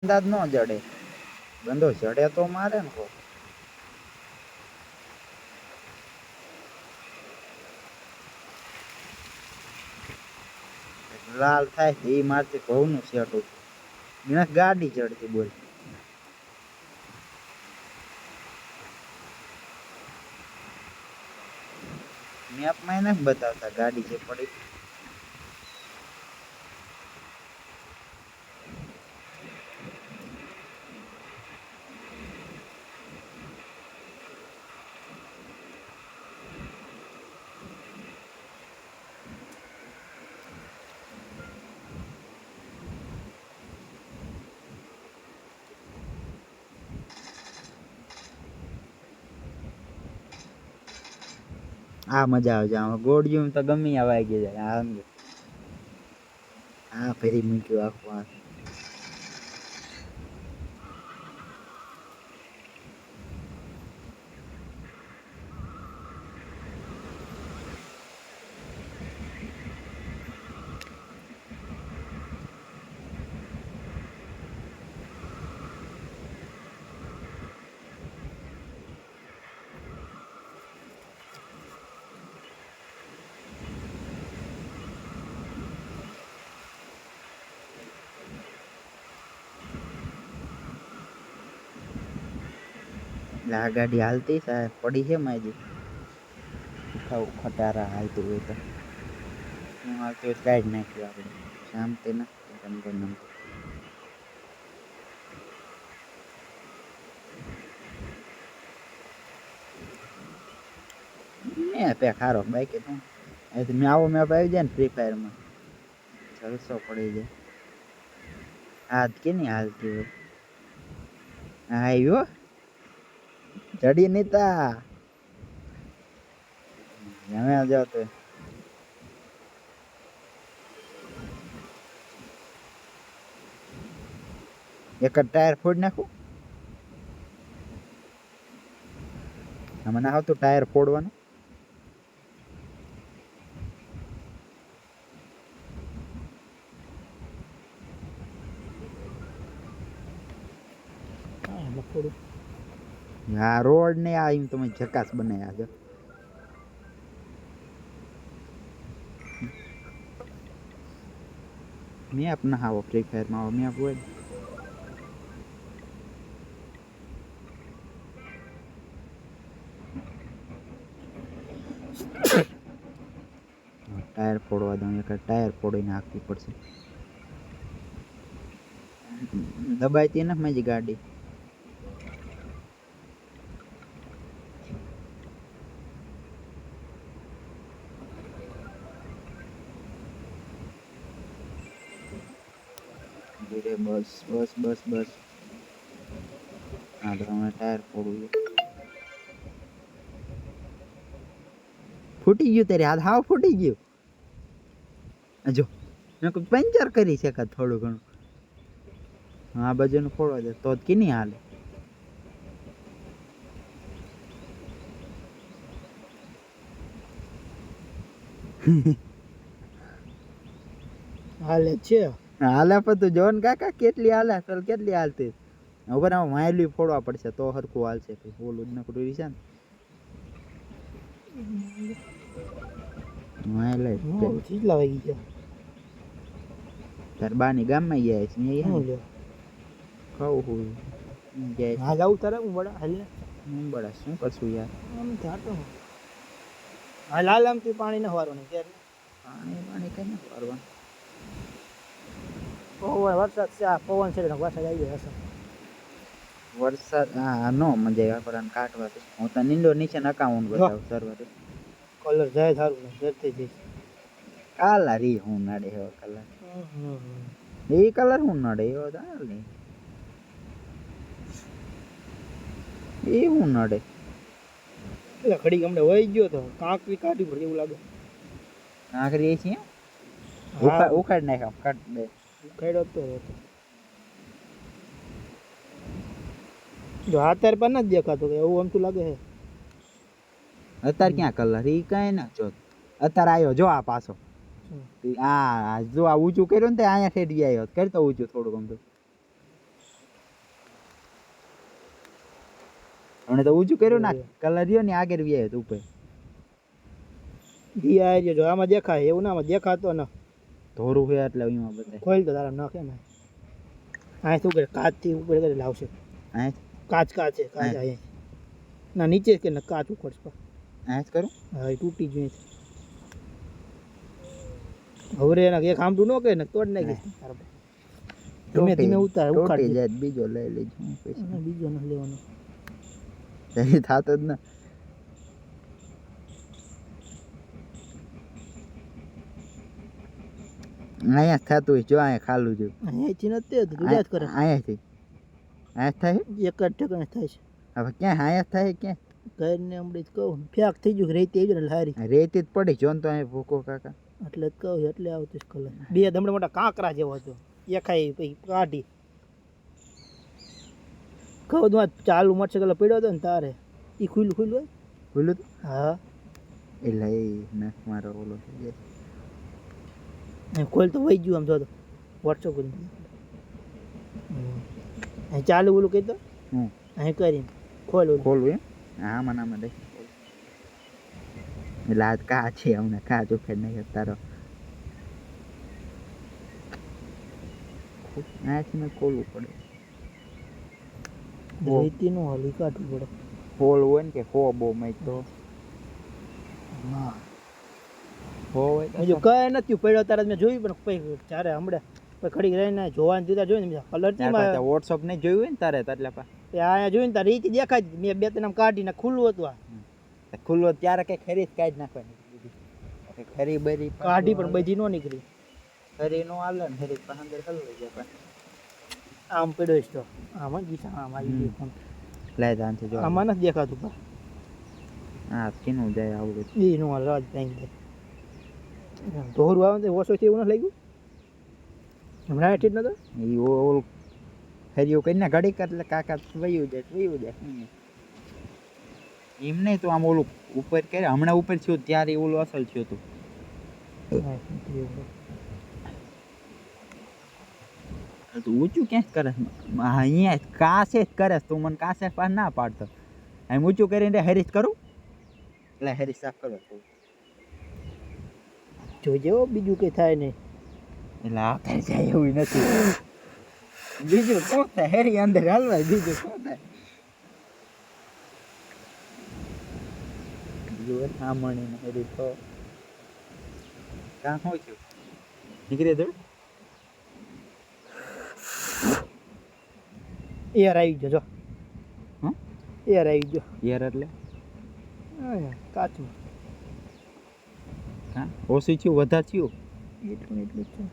અંદાજ ન જડે બંધો જડે તો મારે ને કો લાલ થાય એ મારથી ઘઉં નું શેટું એને ગાડી ચડતી બોલ મેપમાં નથી બતાવતા ગાડી જે પડી આ મજા આવે છે ગોળિયું તો ગમે આ વાગી જાય આ અંગે આ ફેરી મૂક્યું આખું આ આ ગાડી હાલતી સાહેબ પડી છે મારી ખટારા હાલતું હોય તો હું હાલતું હોય કાઢી નાખ્યું આપણે શાંતિ નથી નંબર મેં પે ખારો બાઈક તો મેં આવો મેપ આવી જાય ને ફ્રી ફાયરમાં જલસો પડી જાય હાથ કે નહીં હાલતી હોય હા આવ્યો ચડી નહીં તા અમે જાવ તો એક જ ટાયર ફોડ નાખું મને આવતું ટાયર ફોડવાનું હા રોડ ને આ એમ તમે ઝકાસ બનાવ્યા છો મેપ ના આવો ફ્રી ફાયરમાં આવો મેપ હોય ટાયર ફોડવા દઉં એક ટાયર ફોડીને નાખવી પડશે દબાઈતી ને મારી ગાડી ધીરે બસ બસ બસ બસ હા તો અમે ટાયર ફોડવું ફૂટી ગયું તારે હાથ હાવ ફૂટી ગયું જો મેં કોઈ પંચર કરી શકે થોડું ઘણું આ બાજુનું ફોડવા દે તો જ કે નહીં હાલે હાલે છે હાલે પણ તું જોન કાકા કેટલી હાલે ચાલ કેટલી હાલતી ઉપર આમાં માયલી ફોડવા પડશે તો હરખું હાલશે ઓલું જ નકરું છે ને માયલે કેટલા વાગી ગયા તાર બાની ગામમાં ગયા છે અહીંયા ખાવું હું જાય હા જાઉં તારે હું બડા હાલ હું બડા શું કરશું યાર આમ જાતો હાલ હાલ આમથી પાણી ન વારવાનું ત્યારે પાણી કઈ ના વારવાનું પવન વરસાદ છે આ પવન છે વરસાદ આવી ગયો હશે વરસાદ હા નો મજા આવે આપણને કાઢવા હું તો નીંદો નીચે નકાવું બતાવું સર્વર કલર જાય સારું ને જતી જઈશ કાલા રી હું નડે એવો કલર એ કલર હું નડે એવો ચાલ નહીં એ હું નડે એટલે ઘડી હમણાં વહી ગયો તો કાંકરી કાઢી પડે એવું લાગે આખરી છે ઉખાડ નાખ કાઢ દે ઉખાડ્યો તો જો અત્યારે પણ નથી દેખાતો કે એવું આમ તો લાગે છે અત્યારે ક્યાં કલર એ કઈ ના જો અત્યારે આવ્યો જો આ પાછો આ જો આ ઊંચું કર્યું ને તે અહીંયા ઠેડી આવ્યો કરતો ઊંચું થોડુંક આમ તો મને તો ઊંચું કર્યું ના કલર રહ્યો ને આગળ વ્યાય તો ઉપર ઈ આ જો આમાં દેખાય એવું ના આમાં દેખાતો ન ધોરું છે એટલે એમાં બતાય ખોલ તો તારા નાખે ને આ શું કરે કાચ થી ઉપર કરી લાવશે આ કાચ છે કાચ આ ના નીચે કે ના કાચ ઉપર છે આ જ કરું હા એ તૂટી જોઈએ હવે એના એક આમટું ન કે ને તોડ નાખીશ ધીમે ધીમે ઉતાર ઉખાડી જાય બીજો લઈ લેજો હું પૈસા બીજો ન લેવાનો તે થાતો જ ના અહીંયા થતું હોય જો અહીંયા ખાલું જો અહીંયાથી નથી તો ગુજરાત કરે અહીંયાથી અહીંયા થાય એક જ ઠેકાણે થાય છે હવે ક્યાં અહીંયા થાય ક્યાં ઘરને હમણાં જ કહું ફેક થઈ ગયું રેતી આવી ને હારી રેતી જ પડી જોન તો અહીંયા ભૂકો કાકા એટલે જ કહું એટલે આવતું જ કલર બે દમડે મોટા કાંકરા જેવો હતો એકાઈ પછી કાઢી કહું તું ચાલુ મોટરસાઇકલ પડ્યો હતો ને તારે એ ખુલ્લું હોય ખુલ્લું હા એટલે એ નાખ મારો ઓલો થઈ જાય ખોલ તો વહી ગયું આમ જોતો વોટ્સઅપ કરી અહીં ચાલુ ઓલું કહેતો હું અહીં કરીને ખોલ ઓલું ખોલવું એમ આમાં નામાં દઈ એટલે આજ કા છે હમણાં કા ચોખેડ નહીં તારો આથી મેં ખોલવું પડે રેતી નું હલી કાઢવું પડે ખોલવું હોય ને કે હો બહુ મેં તો હા હો હોય બીજું કઈ નથી પડ્યો તારે મેં જોયું પણ પછી જ્યારે હમણાં પછી ખડી રહીને જોવાનું દીધા જોયું ને કલર થી વોટ્સઅપ નહીં જોયું હોય ને તારે એટલે અહીંયા જોયું ને તારે રીતિ દેખાય જ મેં બે ત્રણ આમ કાઢીને ખુલ્લું હતું આ ખુલ્લો ત્યારે કઈ ખરી જ કાઢી નાખવાની ખરી બરી કાઢી પણ બધી નો નીકળી ખરી નો હાલે ને ખરી પણ અંદર ખલું જાય પણ આમ પડ્યો છે તો આમાં ગીસા આમ આવી ગયું ફોન લાય દાનથી જો આમાં નથી દેખાતું પણ હા કીનું જાય આવડું એ નો રાજ ત્યાં જાય ધોરું આવે તો ઓછો છે એવું નથી લાગ્યું હમણાં ઠીક નતો એ ઓલું ખરીયું કરીને ઘડીક એટલે કાકા વયું જાય એમ નહીં તો આમ ઓલું ઉપર કરે હમણાં ઉપર થયું ત્યારે ઓલું અસલ થયું હતું ઊંચું ક્યાં કરે અહીંયા કાસે જ કરે તું મને કાસે પાસ ના પાડતો એમ ઊંચું કરીને હેરીસ કરું એટલે હેરીસ સાફ કરવા જોજે બીજું કઈ થાય નહીં એટલે આ કઈ જાય એવું નથી બીજું શું થાય હેરી અંદર હાલવાય બીજું શું થાય બીજું સાંભળીને હેરી તો કાં હોય છે નીકળી દઉં એર આવી ગયો જો હા એર આવી ગયો યાર એટલે કાચમાં હા ઓછી થયું વધારે થયું એટલું જ છે